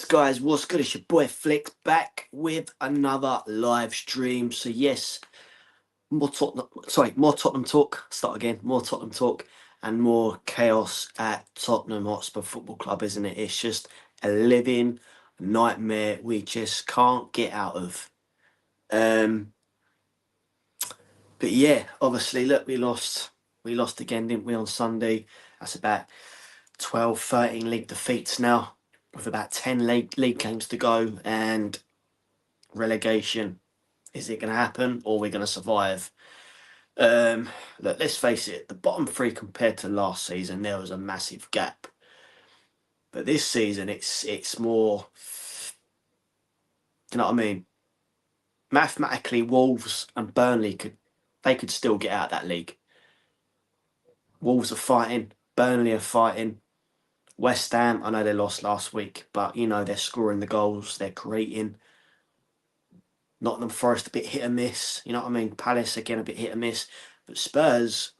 Yes, guys, what's good? It's your boy Flicks back with another live stream. So yes, more Tottenham talk. Start again. More Tottenham talk and more chaos at Tottenham Hotspur Football Club, isn't it? It's just a living nightmare we just can't get out of. But yeah, obviously, look, we lost again, didn't we, on Sunday? That's about 12, 13 league defeats now, with about 10 league games to go, and relegation. Is it going to happen, or are we going to survive? Look, let's face it, the bottom three compared to last season, there was a massive gap. But this season, it's more, you know what I mean? Mathematically, Wolves and Burnley could still get out of that league. Wolves are fighting, Burnley are fighting. West Ham, I know they lost last week, but you know, they're scoring the goals, they're creating. Nottingham Forest a bit hit and miss, you know what I mean? Palace again a bit hit and miss. But Spurs,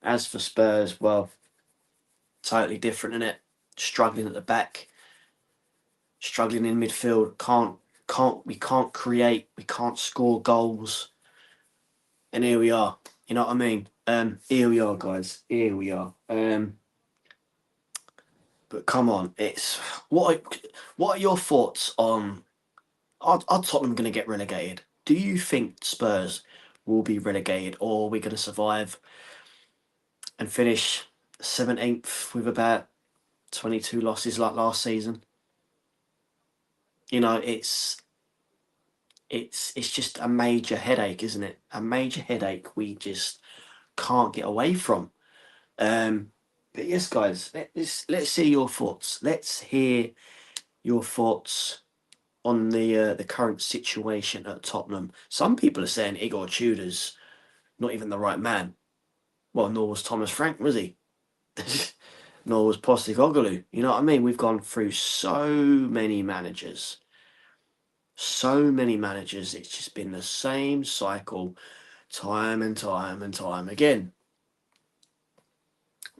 as for Spurs, well, totally different, isn't it? Struggling at the back, struggling in midfield, we can't create, we can't score goals. And here we are. You know what I mean? Here we are, guys. Here we are. But come on, it's what are your thoughts on are Tottenham going to get relegated? Do you think Spurs will be relegated, or are we going to survive and finish 17th with about 22 losses like last season? You know, it's just a major headache, isn't it? A major headache we just can't get away from. But yes, guys, let's hear your thoughts. Let's hear your thoughts on the current situation at Tottenham. Some people are saying Igor Tudor's not even the right man. Well, nor was Thomas Frank, was he? Nor was Postecoglou. You know what I mean? We've gone through so many managers. So many managers. It's just been the same cycle time and time and time again.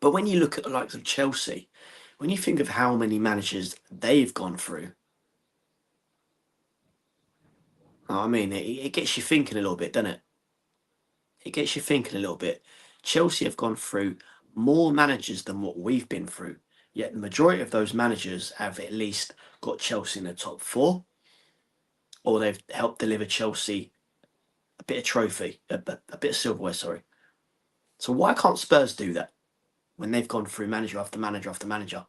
But when you look at the likes of Chelsea, when you think of how many managers they've gone through, I mean, it gets you thinking a little bit, doesn't it? It gets you thinking a little bit. Chelsea have gone through more managers than what we've been through. Yet the majority of those managers have at least got Chelsea in the top four, or they've helped deliver Chelsea a bit of trophy, a bit of silverware, sorry. So why can't Spurs do that when they've gone through manager after manager after manager?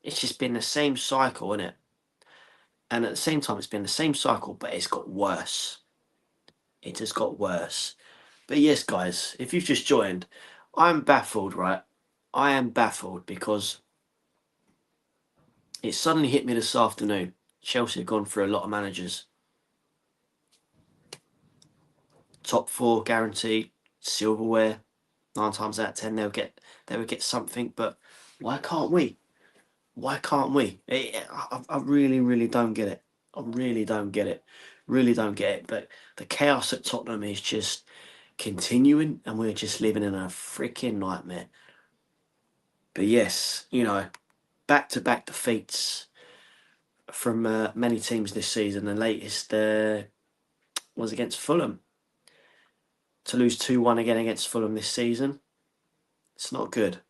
It's just been the same cycle, isn't it? And at the same time, it's been the same cycle, but it's got worse. It has got worse. But yes, guys, if you've just joined, I'm baffled, right? I am baffled because it suddenly hit me this afternoon. Chelsea have gone through a lot of managers. Top four guaranteed, silverware. 9 times out of 10 they would get something. But why can't we? Why can't we? I really, really don't get it. I really don't get it. Really don't get it. But the chaos at Tottenham is just continuing, and we're just living in a freaking nightmare. But yes, you know, back-to-back defeats from many teams this season. The latest was against Fulham. To lose 2-1 again against Fulham this season, it's not good.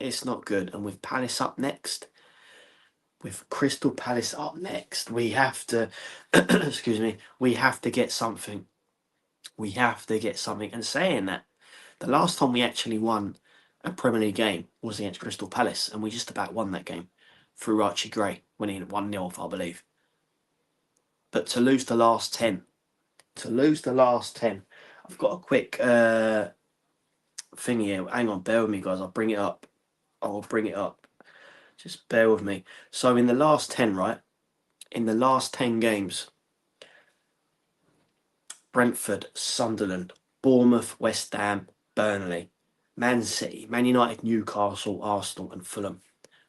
It's not good. And with Palace up next, with Crystal Palace up next, we have to, excuse me, we have to get something. We have to get something. And saying that, the last time we actually won a Premier League game was against Crystal Palace, and we just about won that game through Archie Gray, winning 1-0, I believe. But to lose the last 10, I've got a quick thing here. Hang on, bear with me, guys. I'll bring it up. Just bear with me. So in the last 10, right? In the last 10 games, Brentford, Sunderland, Bournemouth, West Ham, Burnley, Man City, Man United, Newcastle, Arsenal and Fulham,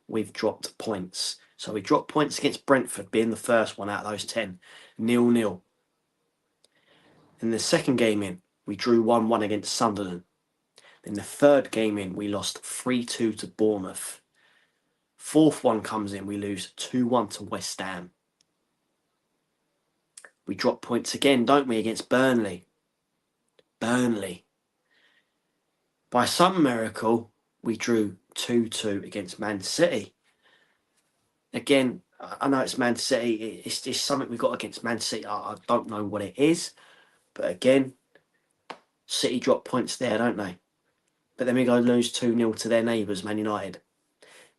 we've dropped points. So we dropped points against Brentford, being the first one out of those 10. 0-0. In the second game in, we drew 1-1 against Sunderland. In the third game in, we lost 3-2 to Bournemouth. Fourth one comes in, we lose 2-1 to West Ham. We drop points again, don't we, against Burnley. By some miracle, we drew 2-2 against Man City. Again, I know it's Man City. It's just something we got against Man City. I don't know what it is. But again, City drop points there, don't they? But then we go lose 2-0 to their neighbours, Man United.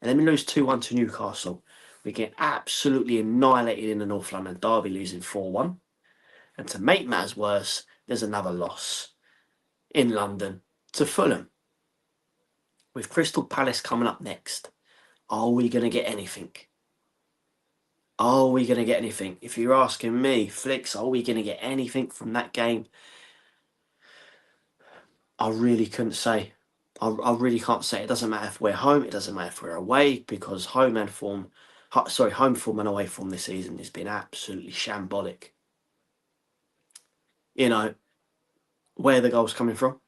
And then we lose 2-1 to Newcastle. We get absolutely annihilated in the North London derby, losing 4-1. And to make matters worse, there's another loss in London to Fulham. With Crystal Palace coming up next, are we going to get anything? Are we going to get anything? If you're asking me, Flicks, are we going to get anything from that game? I really couldn't say. I really can't say. It doesn't matter if we're home. It doesn't matter if we're away, because home form and away form this season has been absolutely shambolic. You know, where are the goals coming from?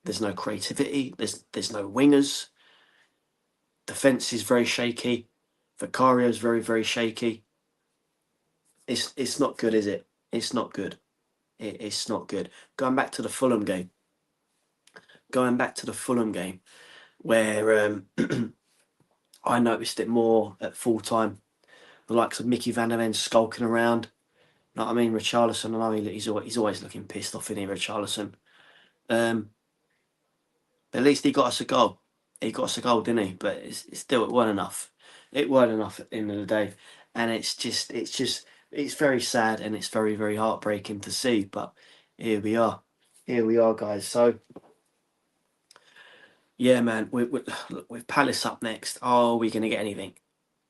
There's no creativity. There's no wingers. Defence is very shaky. Vicario's very, very shaky. It's not good, is it? It's not good. It's not good. Going back to the Fulham game, where I noticed it more at full time. The likes of Mickey Van der Ven skulking around. You know what I mean? Richarlison, I know he's always looking pissed off in here, Richarlison. But at least he got us a goal. He got us a goal, didn't he? But it weren't enough. It weren't enough at the end of the day. And it's very sad, and it's very, very heartbreaking to see. But here we are. Here we are, guys. So, yeah, man, with Palace up next, are we going to get anything?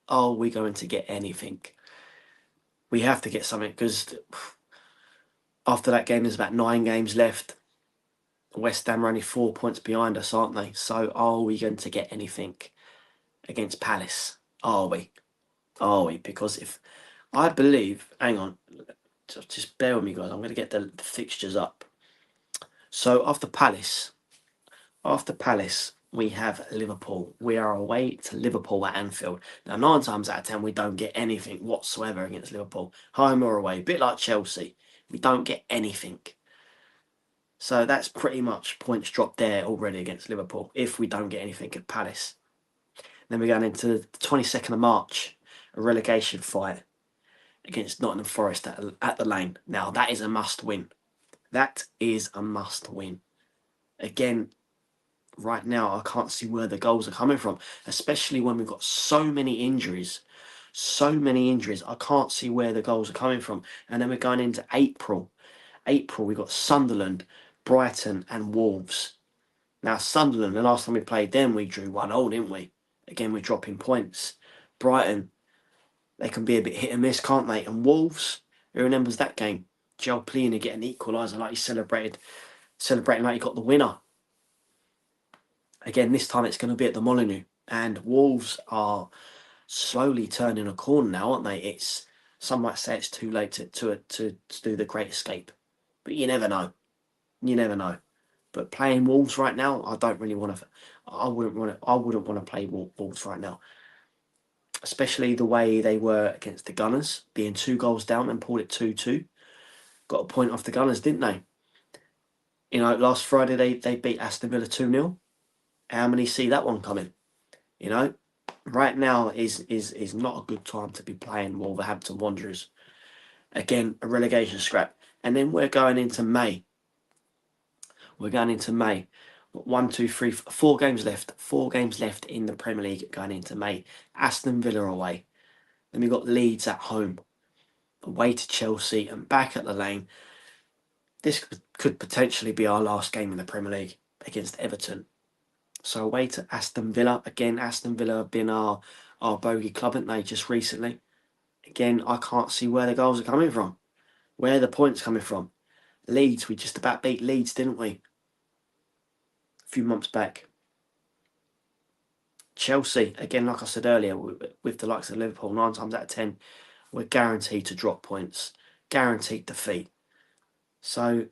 Are we going to get anything? We have to get something, because after that game, there's about 9 games left. West Ham are only 4 points behind us, aren't they? So are we going to get anything against Palace? Are we? Are we? Because if I believe, hang on, just bear with me, guys. I'm going to get the fixtures up. So after Palace, we have Liverpool. We are away to Liverpool at Anfield. Now, 9 times out of 10, we don't get anything whatsoever against Liverpool. Home or away, a bit like Chelsea. We don't get anything. So that's pretty much points dropped there already against Liverpool if we don't get anything at Palace. Then we're going into the 22nd of March, a relegation fight against Nottingham Forest at the Lane. Now, that is a must win. That is a must win. Again, right now, I can't see where the goals are coming from, especially when we've got so many injuries. So many injuries. I can't see where the goals are coming from. And then we're going into April. We've got Sunderland, Brighton and Wolves. Now, Sunderland, the last time we played them, we drew 1-0, didn't we? Again, we're dropping points. Brighton, they can be a bit hit and miss, can't they? And Wolves, who remembers that game? Joel Plina getting an equaliser like he celebrating like he got the winner. Again, this time it's going to be at the Molineux. And Wolves are slowly turning a corner now, aren't they? Some might say it's too late to do the Great Escape. But you never know. You never know. But playing Wolves right now, I don't really want to. I wouldn't want to play Wolves right now, especially the way they were against the Gunners, being 2 goals down and pulled it 2-2. Got a point off the Gunners, didn't they? You know, last Friday they beat Aston Villa 2-0. How many see that one coming? You know, right now is not a good time to be playing Wolverhampton Wanderers. Again, a relegation scrap, and then we're going into May. 1, 2, 3, 4 games left. 4 games left in the Premier League going into May. Aston Villa away. Then we've got Leeds at home. Away to Chelsea and back at the Lane. This could potentially be our last game in the Premier League against Everton. So away to Aston Villa. Again, Aston Villa have been our bogey club, haven't they, just recently? Again, I can't see where the goals are coming from. Where are the points coming from? Leeds, we just about beat Leeds, didn't we? A few months back. Chelsea, again, like I said earlier, with the likes of Liverpool, 9 times out of 10, we're guaranteed to drop points. Guaranteed defeat. So,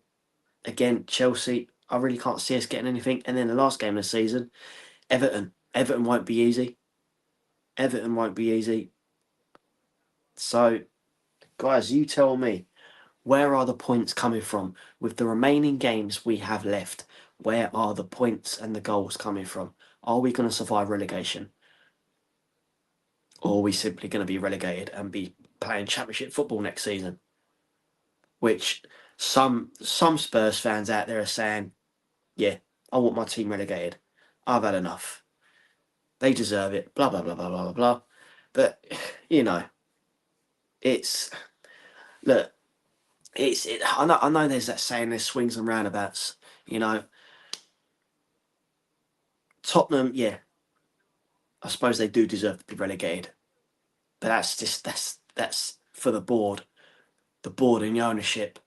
again, Chelsea, I really can't see us getting anything. And then the last game of the season, Everton. Everton won't be easy. Everton won't be easy. So, guys, you tell me, where are the points coming from? With the remaining games we have left, where are the points and the goals coming from? Are we going to survive relegation? Or are we simply going to be relegated and be playing championship football next season? Which some Spurs fans out there are saying, yeah, I want my team relegated. I've had enough. They deserve it. Blah blah blah blah blah blah. But you know, it's look, I know there's that saying, there's swings and roundabouts. You know, Tottenham, yeah, I suppose they do deserve to be relegated. But that's for the board and the ownership.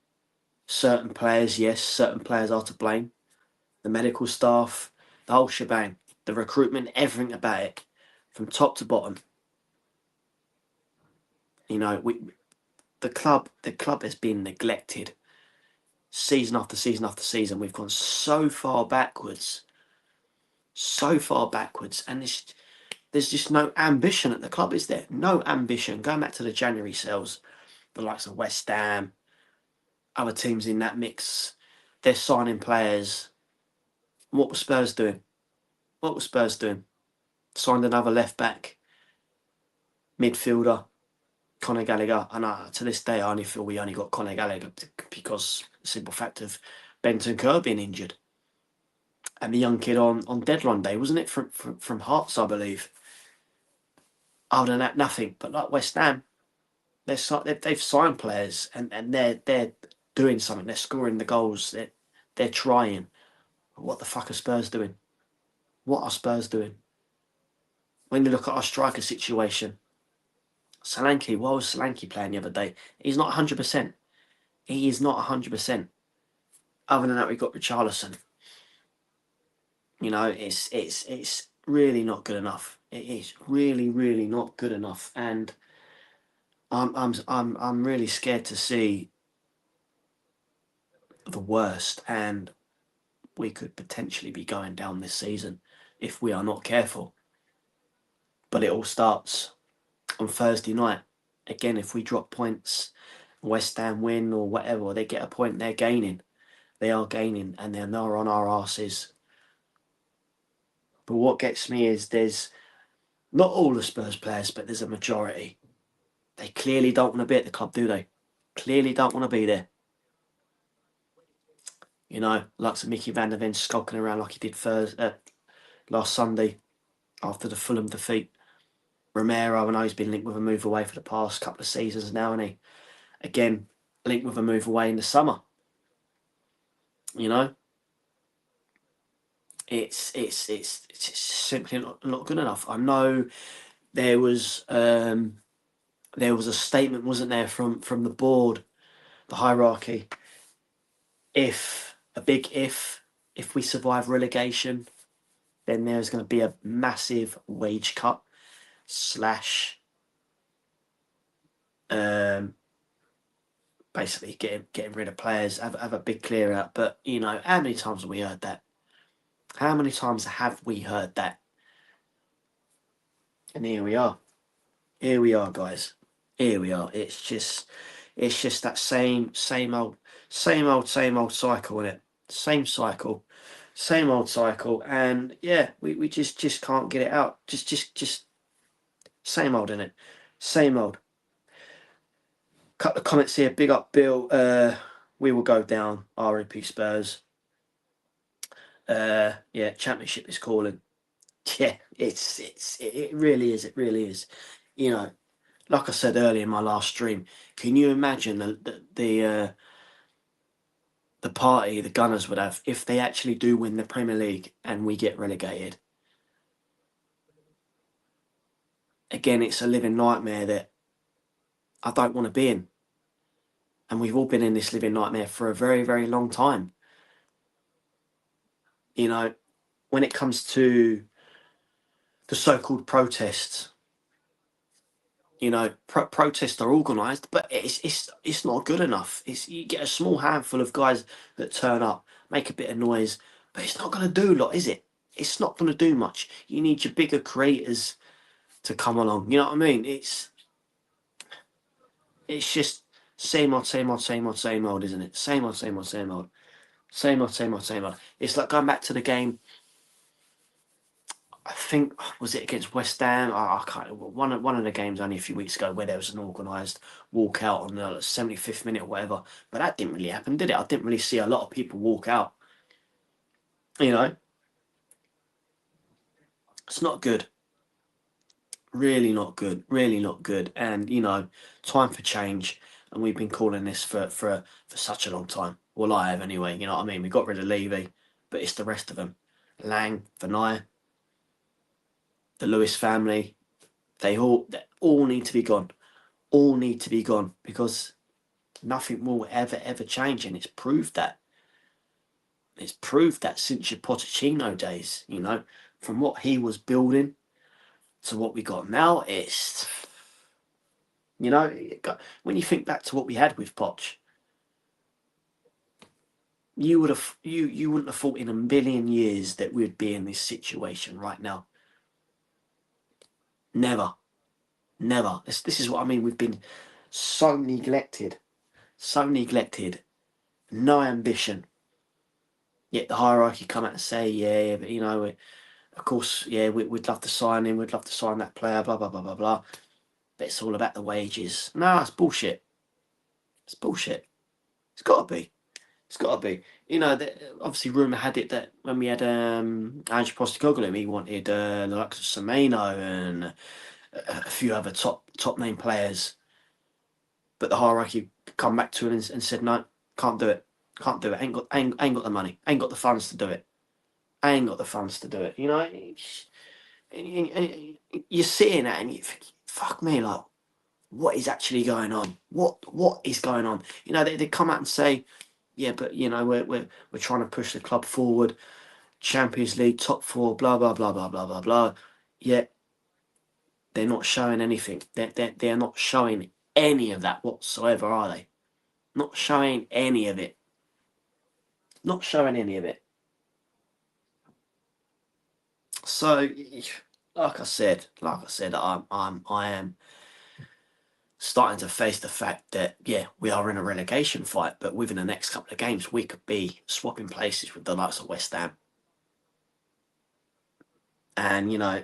Certain players, yes, certain players are to blame. The medical staff, the whole shebang, the recruitment, everything about it, from top to bottom. You know, the club has been neglected season after season after season. We've gone so far backwards, and there's just no ambition at the club, is there? No ambition. Going back to the January sales, the likes of West Ham, other teams in that mix, they're signing players. What were Spurs doing? Signed another left back, midfielder, Conor Gallagher. And to this day, I only feel we only got Conor Gallagher because the simple fact of Benton Kerr being injured. And the young kid on deadline day, wasn't it? From Hearts, I believe. Other than that, nothing. But like West Ham, they've signed players and they're doing something. They're scoring the goals. They're trying. But what the fuck are Spurs doing? What are Spurs doing? When you look at our striker situation, Solanke, what was Solanke playing the other day? He's not 100%. He is not 100%. Other than that, we've got Richarlison. You know, it's really not good enough. It is really, really not good enough. And I'm really scared to see the worst, and we could potentially be going down this season if we are not careful. But it all starts on Thursday night. Again, if we drop points, West Ham win or whatever, or they get a point, they're gaining. They are gaining, and they're now on our asses. But what gets me is there's not all the Spurs players, but there's a majority. They clearly don't want to be at the club, do they? Clearly don't want to be there. You know, like Mickey Van der Ven skulking around like he did last Sunday after the Fulham defeat. Romero, I know he's been linked with a move away for the past couple of seasons now, and he again linked with a move away in the summer. You know, it's simply not good enough. I know there was a statement, wasn't there, from the board, the hierarchy. If we survive relegation, then there's going to be a massive wage cut slash basically getting rid of players, have a big clear out. But you know, how many times have we heard that? How many times have we heard that? And here we are. Here we are, guys. Here we are. It's just that same old cycle, innit? Same cycle. Same old cycle. And yeah, we just can't get it out. Just same old, innit? Same old. Couple of comments here. Big up, Bill. We will go down. RIP Spurs. Yeah, championship is calling. Yeah, it really is. It really is. You know, like I said earlier in my last stream, can you imagine the party the Gunners would have if they actually do win the Premier League and we get relegated? Again, it's a living nightmare that I don't want to be in. And we've all been in this living nightmare for a very, very long time. You know, when it comes to the so-called protests, you know, protests are organised, but it's not good enough. You get a small handful of guys that turn up, make a bit of noise, but it's not going to do a lot, is it? It's not going to do much. You need your bigger creators to come along. You know what I mean? It's just same old, same old, same old, same old, isn't it? Same old, same old, same old, same old, same old, same old. It's like going back to the game. I think was it against West Ham? I can't. One of the games only a few weeks ago where there was an organised walkout on the 75th minute or whatever. But that didn't really happen, did it? I didn't really see a lot of people walk out. You know, it's not good. Really not good. Really not good. And you know, time for change. And we've been calling this for such a long time. Well, I have anyway. You know what I mean? We got rid of Levy, but it's the rest of them. Lang, Vanaya, the Lewis family. They all need to be gone. All need to be gone because nothing will ever change, and it's proved that. It's proved that since your Pochettino days. You know, from what he was building to what we got now, it's you know when you think back to what we had with Poch, you wouldn't have thought in a million years that we'd be in this situation right now. Never, never. This is what I mean. We've been so neglected, so neglected. No ambition. Yet the hierarchy come out and say, yeah, but you know, of course, yeah, we'd love to sign him, we'd love to sign that player, blah blah blah blah blah. But it's all about the wages. No, it's bullshit. It's bullshit. It's got to be. It's got to be. You know, obviously, rumour had it that when we had Ange Postecoglou, he wanted the likes of Semenyo and a few other top name players. But the hierarchy come back to him and said, no, can't do it. Can't do it. Ain't got the money. Ain't got the funds to do it. Ain't got the funds to do it. You know, and you're seeing that and you think, fuck me, like, what is actually going on? What is going on? You know, they come out and say, yeah, but you know, we're trying to push the club forward, Champions League, top four, blah blah blah blah blah blah blah. Yet they're not showing anything. They're not showing any of that whatsoever, are they? Not showing any of it. Not showing any of it. So, I am starting to face the fact that yeah, we are in a relegation fight, but within the next couple of games, we could be swapping places with the likes of West Ham, and you know,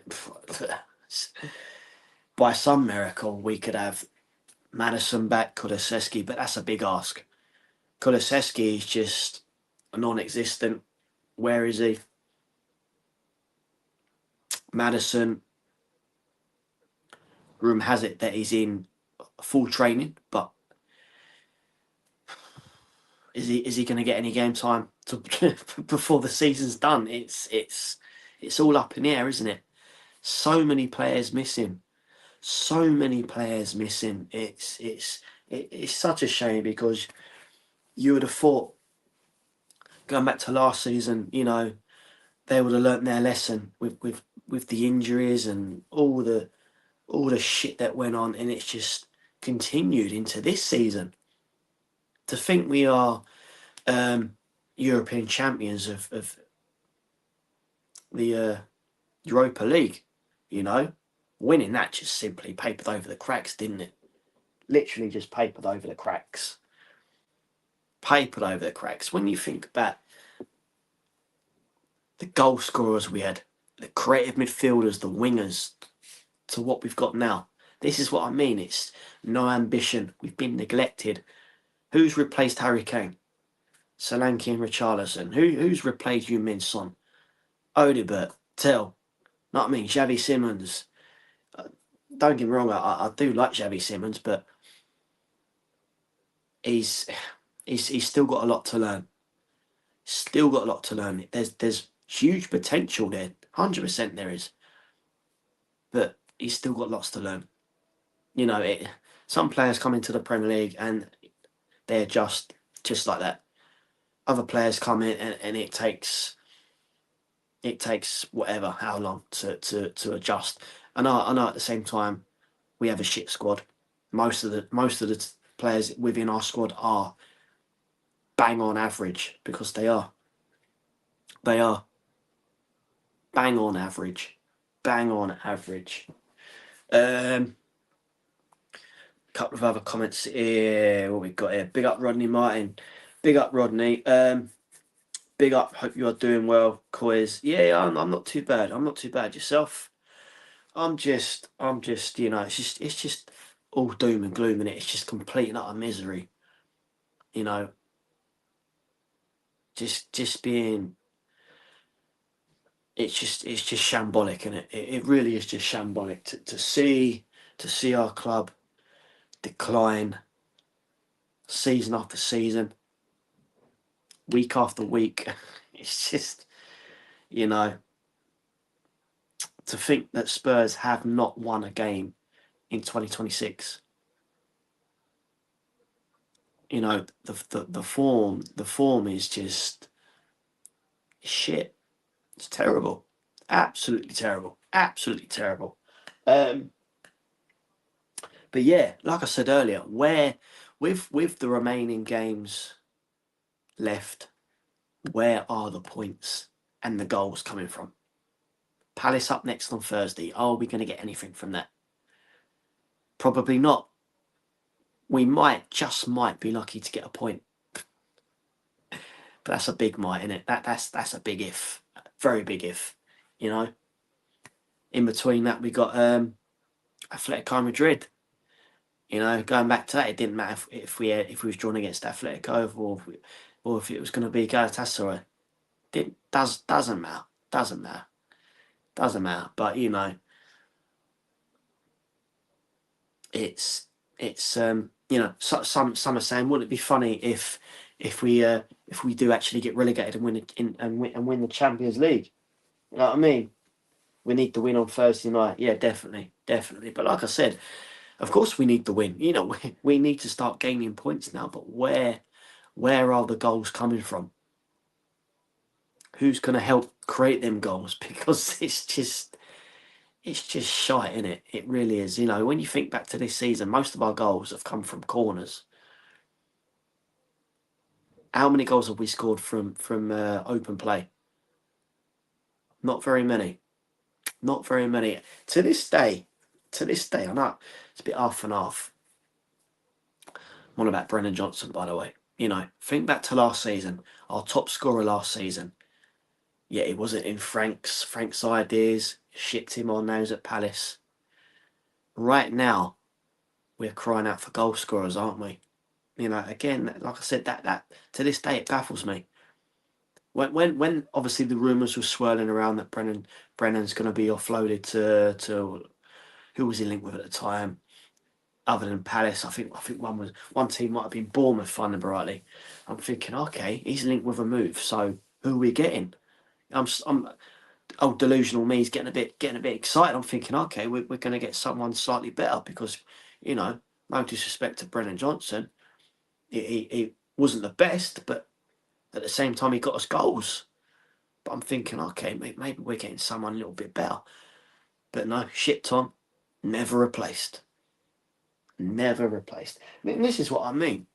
by some miracle, we could have Madison back, Kulusevski, but that's a big ask. Kulusevski is just non-existent. Where is he? Madison, room has it that he's in full training, but is he going to get any game time before the season's done? It's all up in the air, isn't it? So many players missing. So many players missing. It's such a shame because you would have thought going back to last season, you know, they would have learnt their lesson with the injuries and all the shit that went on, and it's just continued into this season. To think we are European champions of the Europa League, you know, winning that just simply papered over the cracks, didn't it? Literally just papered over the cracks. Papered over the cracks. When you think about the goal scorers we had, the creative midfielders, the wingers, to what we've got now. This is what I mean. It's no ambition. We've been neglected. Who's replaced Harry Kane? Solanke and Richarlison. Who's replaced Min Son? Odibert, Tell. Not I mean, Xavi Simons. Don't get me wrong, I do like Xavi Simons, but he's still got a lot to learn. Still got a lot to learn. There's huge potential there. 100% there is. But he's still got lots to learn. You know, some players come into the Premier League and they're just like that. Other players come in and it takes whatever, how long to adjust. And I know at the same time we have a shit squad. Most of the players within our squad are bang on average because they are bang on average, bang on average. Couple of other comments here. What we got here? Big up Rodney Martin. Big up Rodney. Big up. Hope you are doing well, Coys. Yeah, I'm not too bad. I'm not too bad. Yourself? I'm just. It's just all doom and gloom, and it's just complete and utter misery. You know, just being. It's just shambolic, and it really is just shambolic to see our club decline season after season, week after week. It's just, you know, to think that Spurs have not won a game in 2026. You know, the form is just shit. It's terrible. Absolutely terrible. Absolutely terrible. But yeah, like I said earlier, where with the remaining games left, where are the points and the goals coming from? Palace up next on Thursday. Are we going to get anything from that? Probably not. We just might be lucky to get a point. But that's a big might, isn't it? That's a big if. Very big if. You know? In between that, we got Atletico Madrid. You know, going back to that, it didn't matter if we was drawn against Atletico or if it was going to be Galatasaray. Doesn't matter. Doesn't matter. Doesn't matter. But you know, it's you know, some are saying, wouldn't it be funny if we do actually get relegated and win the Champions League? You know what I mean? We need the win on Thursday night. Yeah, definitely. But like I said, of course we need the win. You know, we need to start gaining points now. But where are the goals coming from? Who's going to help create them goals? Because it's just shite, isn't it? It really is. You know, when you think back to this season, most of our goals have come from corners. How many goals have we scored from open play? Not very many. Not very many. To this day, I know it's a bit half and half. I'm on about Brennan Johnson, by the way. You know, think back to last season, our top scorer last season. Yeah, it wasn't in Frank's ideas. Shipped him on nose at Palace. Right now, we're crying out for goal scorers, aren't we? You know, again, like I said, that to this day it baffles me. When obviously the rumours were swirling around that Brennan's going to be offloaded to who was he linked with at the time, other than Palace. I think one team might have been Bournemouth, if I remember rightly. I'm thinking, okay, he's linked with a move, so who are we getting? I'm old delusional me is getting a bit excited. I'm thinking, okay, we're going to get someone slightly better because, you know, no disrespect to Brennan Johnson, he wasn't the best, but at the same time he got us goals. But I'm thinking, okay, maybe we're getting someone a little bit better. But no, shipped on, never replaced. Never replaced. I mean, this is what I mean.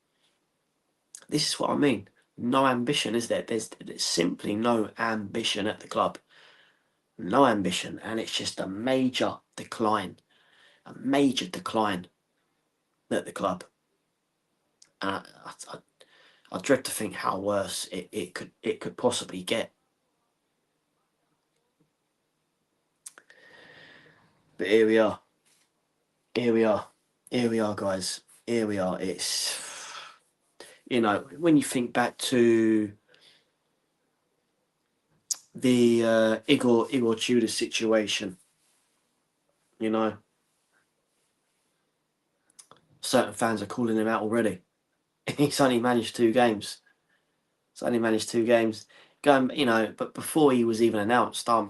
No ambition, is there? There's simply no ambition at the club. No ambition, and it's just a major decline. A major decline at the club. And I dread to think how worse it could possibly get. But here we are. Here we are. Here we are, guys. Here we are. It's, you know, when you think back to the Igor Tudor situation, you know, certain fans are calling him out already. He's only managed 2 games. Going, you know, but before he was even announced, I'm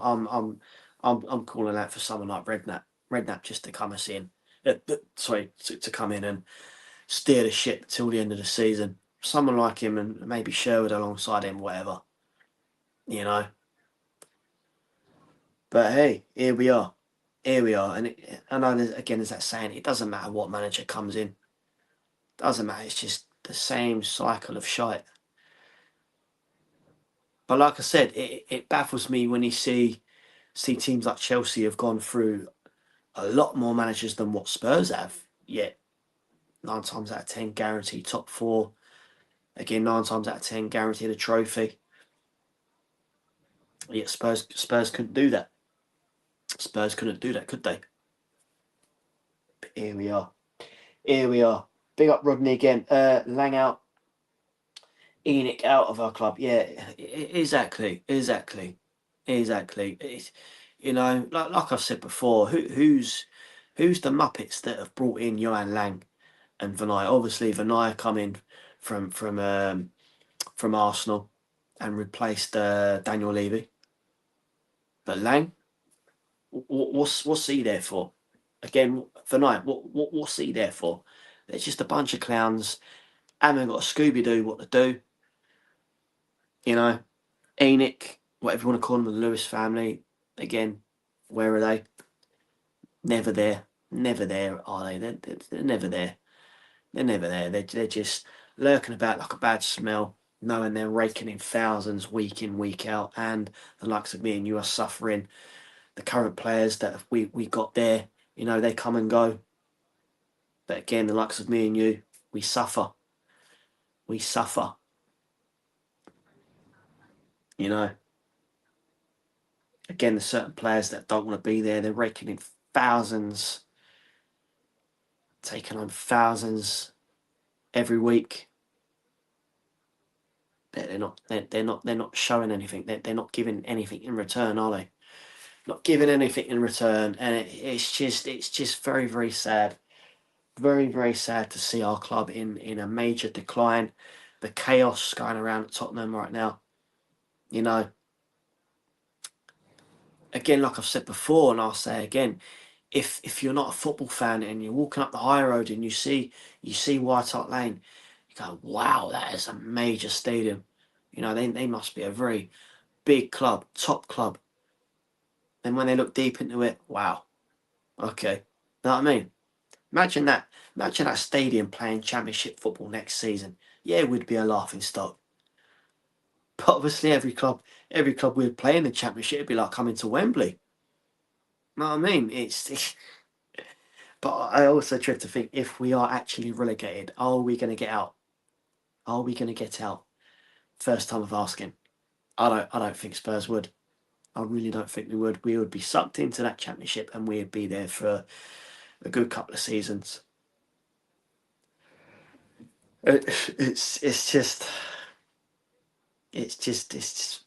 calling out for someone like Redknapp just to come us in. To come in and steer the ship till the end of the season. Someone like him, and maybe Sherwood alongside him, whatever. You know. But hey, here we are. And I know there's that saying, it doesn't matter what manager comes in. Doesn't matter. It's just the same cycle of shite. But like I said, it baffles me when you see teams like Chelsea have gone through a lot more managers than what Spurs have. Yet 9 times out of 10 guaranteed top four. Again, 9 times out of 10 guaranteed a trophy. Yet Spurs couldn't do that. Spurs couldn't do that, could they? But here we are. Here we are. Big up Rodney again. Lang out. Enoch out of our club. Yeah, exactly. It's, like I've said before, who's the Muppets that have brought in Johan Lang and Vinay? Obviously, Vinay come in from Arsenal and replaced Daniel Levy. But Lang, what's he there for? Again, Vinay, what's he there for? They're just a bunch of clowns. Haven't got a Scooby Doo what to do. You know, Enoch, whatever you want to call them, the Lewis family. Again, where are they? Never there. Never there, are they? They're never there. They're never there. They're just lurking about like a bad smell, knowing they're raking in thousands week in, week out, and the likes of me and you are suffering. The current players that we got there, they come and go. But again, the likes of me and you, we suffer. We suffer. Again, there's certain players that don't want to be there. They're raking in thousands, taking on thousands every week. They're not showing anything. They're not giving anything in return, are they? Not giving anything in return, and it's just very, very sad. Very, very sad to see our club in a major decline. The chaos going around at Tottenham right now. Again, like I've said before, and I'll say again, if you're not a football fan and you're walking up the high road and you see White Hart Lane, you go, wow, that is a major stadium. They must be a very big club, top club. Then when they look deep into it, wow, okay. Know what I mean? Imagine that. Imagine that stadium playing Championship football next season. Yeah, it would be a laughing stock. But obviously, every club we'd play in the Championship would be like coming to Wembley. Know what I mean? But I also dread to think, if we are actually relegated, are we going to get out? Are we going to get out? First time of asking. I don't think Spurs would. I really don't think we would. We would be sucked into that Championship and we'd be there for a good couple of seasons. It's just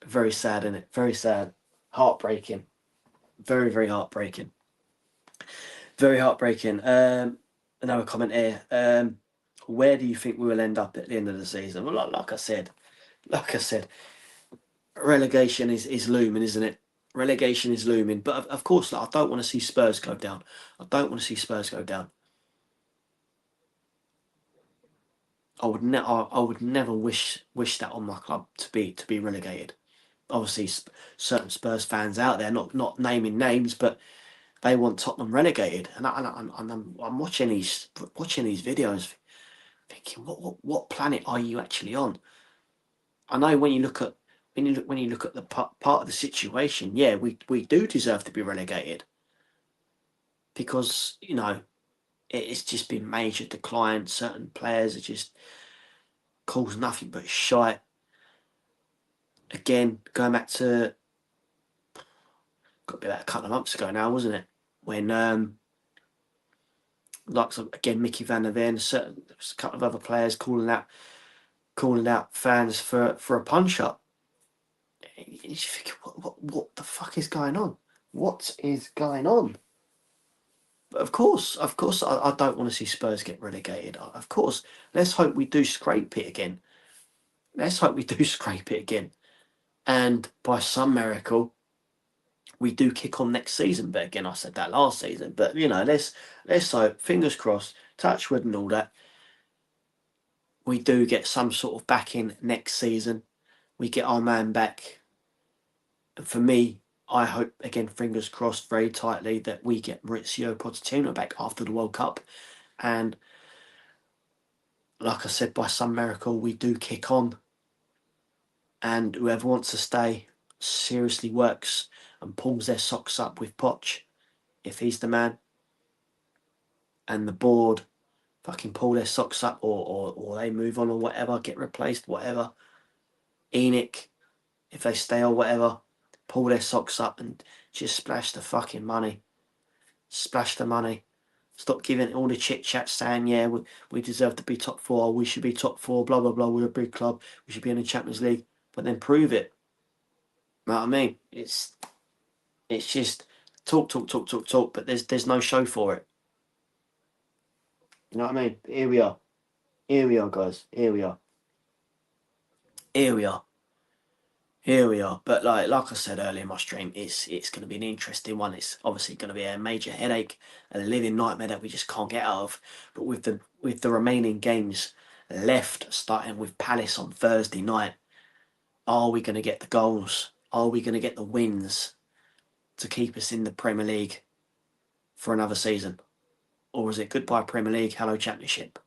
very sad, isn't it? Very sad, heartbreaking, very, very heartbreaking, very heartbreaking. Another comment here. Where do you think we will end up at the end of the season? Well, like I said, relegation is looming, isn't it? Relegation is looming, but of course, I don't want to see Spurs go down. I don't want to see Spurs go down. I would never wish that on my club to be relegated. Obviously, certain Spurs fans out there, not naming names, but they want Tottenham relegated, and I'm watching these videos, thinking, what planet are you actually on? I know when you look at the part of the situation, yeah, we do deserve to be relegated because it's just been major decline. Certain players are just caused nothing but shite. Again, going back to, got to be about a couple of months ago now, wasn't it? When like again Mickey Van der Ven, a couple of other players calling out fans for a punch up. You think, what the fuck is going on? What is going on? But of course, I don't want to see Spurs get relegated. Of course, let's hope we do scrape it again. Let's hope we do scrape it again, and by some miracle, we do kick on next season. But again, I said that last season. But let's hope, fingers crossed, touch wood and all that, we do get some sort of backing next season. We get our man back. And for me, I hope, again, fingers crossed very tightly, that we get Maurizio Pochettino back after the World Cup. And like I said, by some miracle, we do kick on. And whoever wants to stay seriously works and pulls their socks up with Poch, if he's the man. and the board fucking pull their socks up, or they move on or whatever, get replaced, whatever. Enoch, if they stay or whatever, pull their socks up and just splash the fucking money. Splash the money. Stop giving all the chit chat saying, yeah, we deserve to be top four, we should be top four, blah, blah, blah, we're a big club, we should be in the Champions League, but then prove it. You know what I mean? It's just talk, talk, talk, talk, talk, but there's no show for it. You know what I mean? Here we are. Here we are, guys. Here we are. Here we are. Here we are. But like I said earlier in my stream, it's going to be an interesting one. It's obviously going to be a major headache, a living nightmare that we just can't get out of. But with the remaining games left, starting with Palace on Thursday night, are we going to get the goals? Are we going to get the wins to keep us in the Premier League for another season? Or is it goodbye Premier League, hello Championship?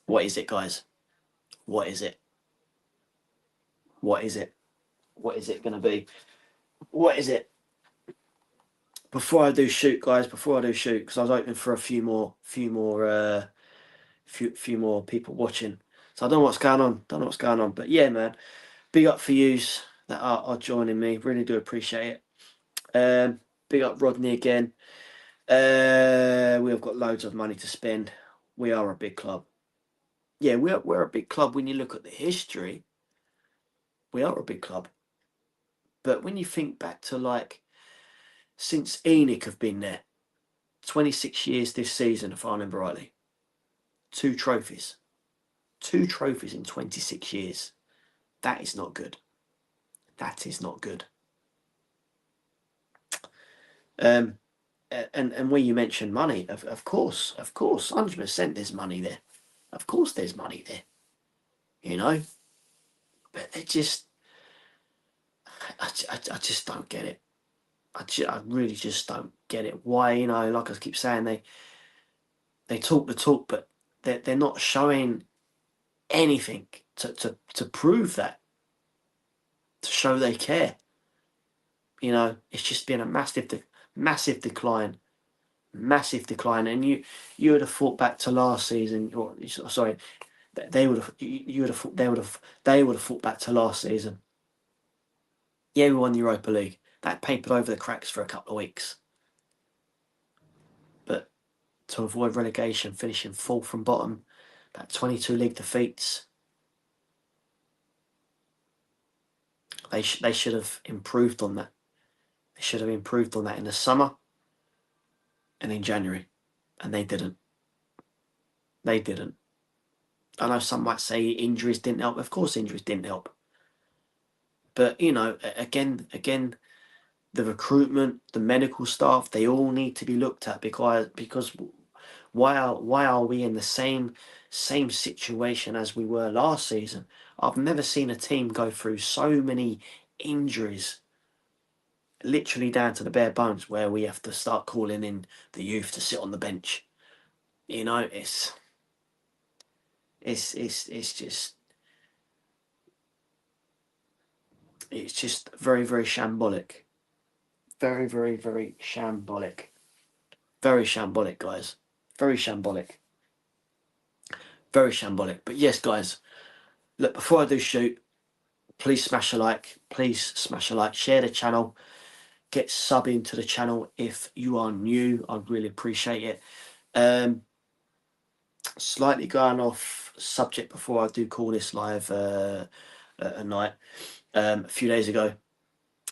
What is it, guys? What is it? What is it? What is it going to be? What is it? Before I do shoot, guys, because I was hoping for a few more people watching. So I don't know what's going on. But yeah, man, big up for yous that are joining me. Really do appreciate it. Big up Rodney again. We have got loads of money to spend. We are a big club. Yeah, we're a big club when you look at the history. We are a big club. But when you think back to like since Enoch have been there, 26 years this season, if I remember rightly. 2 trophies. 2 trophies in 26 years. That is not good. That is not good. And where you mentioned money, of course, 100% there's money there. Of course there's money there. You know? But they just... I just don't get it. I really just don't get it. Why, you know, like I keep saying, they talk the talk, but they're not showing anything to prove that, to show they care. You know, it's just been a massive decline, and you would have thought back to last season, or sorry, they would have thought back to last season. Yeah, we won the Europa League. That papered over the cracks for a couple of weeks, but to avoid relegation, finishing 4th from bottom, that 22 league defeats. They should have improved on that. They should have improved on that in the summer and in January, and they didn't. They didn't. I know some might say injuries didn't help. Of course, injuries didn't help. But you know, again, the recruitment, the medical staff, they all need to be looked at because why are we in the same situation as we were last season? I've never seen a team go through so many injuries, literally down to the bare bones, where we have to start calling in the youth to sit on the bench. You know, it's just very, very shambolic. Very, very, very shambolic. Very shambolic, guys. Very shambolic. Very shambolic. But yes, guys, look, before I do shoot, please smash a like. Please smash a like. Share the channel. Get subbing to the channel if you are new. I'd really appreciate it. Slightly going off subject before I do call this live a night. A few days ago,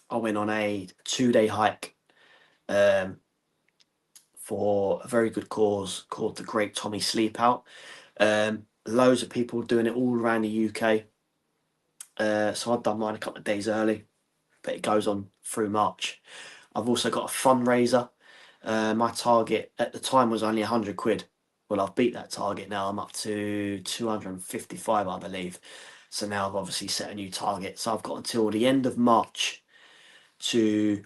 I went on a 2-day hike for a very good cause called the Great Tommy Sleep Out. Loads of people doing it all around the UK. So I've done mine a couple of days early, but it goes on through March. I've also got a fundraiser. My target at the time was only 100 quid. Well, I've beat that target now. I'm up to 255, I believe. So now I've obviously set a new target. So I've got until the end of March to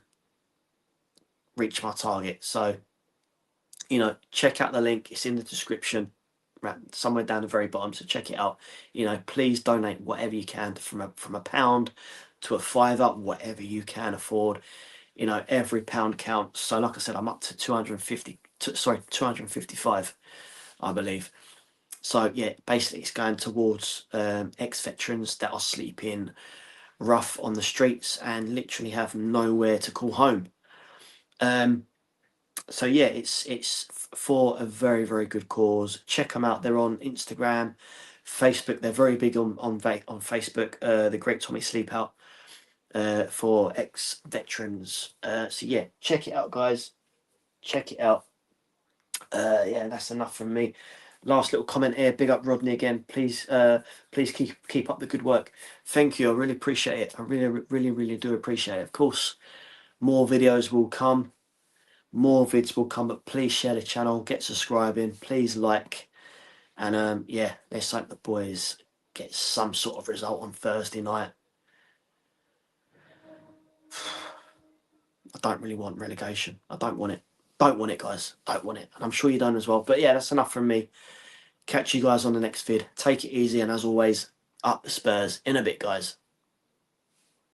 reach my target. So, you know, check out the link. It's in the description, right, somewhere down the very bottom. So check it out. You know, please donate whatever you can, from a pound to a £5, whatever you can afford. You know, every pound counts. So like I said, I'm up to sorry, 255, I believe. So yeah, basically it's going towards ex-veterans that are sleeping rough on the streets and literally have nowhere to call home. So yeah, it's for a very, very good cause. Check them out. They're on Instagram, Facebook. They're very big on Facebook. The Great Tommy Sleep Out for ex-veterans. So yeah, check it out, guys. Check it out. Yeah, that's enough from me. Last little comment here. Big up Rodney again. Please, please keep up the good work. Thank you. I really appreciate it. I really do appreciate it. Of course, more videos will come. More vids will come, but please share the channel, get subscribing, please like, and yeah, let's hope the boys get some sort of result on Thursday night. I don't really want relegation. I don't want it. Don't want it, guys. Don't want it. And I'm sure you don't as well. But yeah, that's enough from me. Catch you guys on the next vid. Take it easy, and as always, up the Spurs. In a bit, guys.